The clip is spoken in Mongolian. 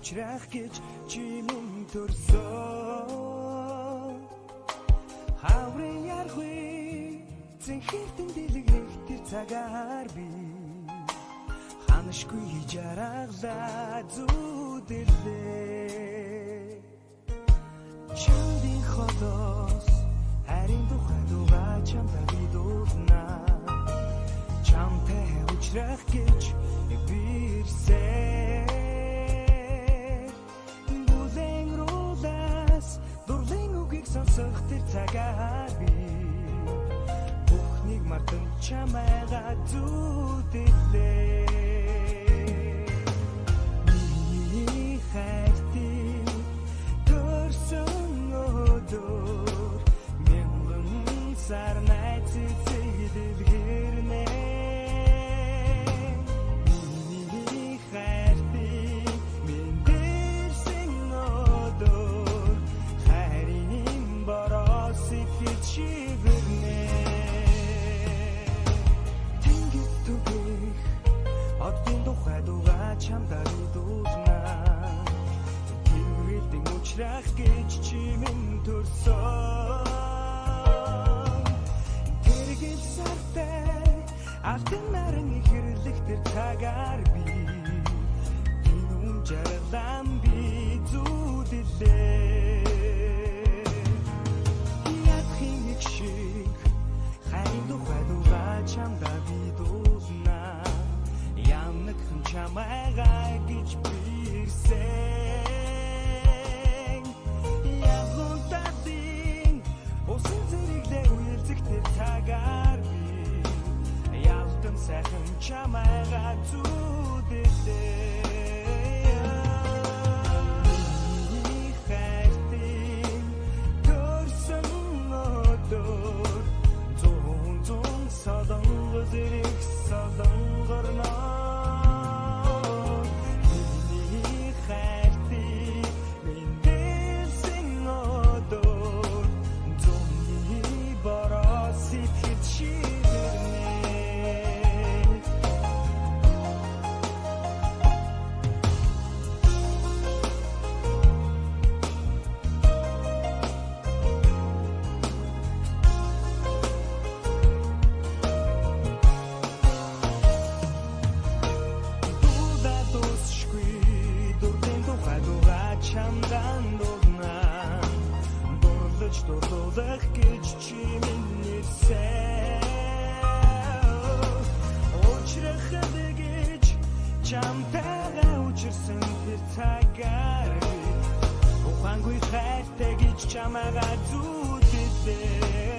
Учрах гэж чимэн төрсөн хаврын яргүй зэнхэртэн дэлгэх тэр цагаар би ханашгүй жаргалаа зүдэрлээ чамдын хотоос харин тухай дугаа чамдаа би дуулнаа чамтай учрах гэж бирсээ сонсох тэр цагаар би бүхнийг мартан чамайгаа зүдэрлээ миний хайртыг төрсөн өдөр мянган сар найзыг дэлгэрнэ миний хайртыг минь дэрсэн өдөр чивэрнэ тэнгис түгэх одын тухай дугаа чамдаа дуулнаа гэрэлтэн учрах гэж чимэн төрсөн тэргэл сартай алтан наран ихэрлэх тэр цагаар би гинүн жаргалан би зүдэрлээ харин тухай дугаа чамдаа би дуулнаа янаг хэн чамайгаа гэж бирсэн ягуутадын усан зэрэглээ үелцэх тэр цагаар би ялтан сайхан чамайгаа зүдэрлээ зэрэг садангарнаа миний хайртыг минь дэрсэн өдөр зомний бараа сэтгэж дурлах гэж чимэн нэрсэн учрах гэж чамтайгаа учирсан тэр цагаар ухаангүй хайртай гэж чамайгаа зүдэрлээ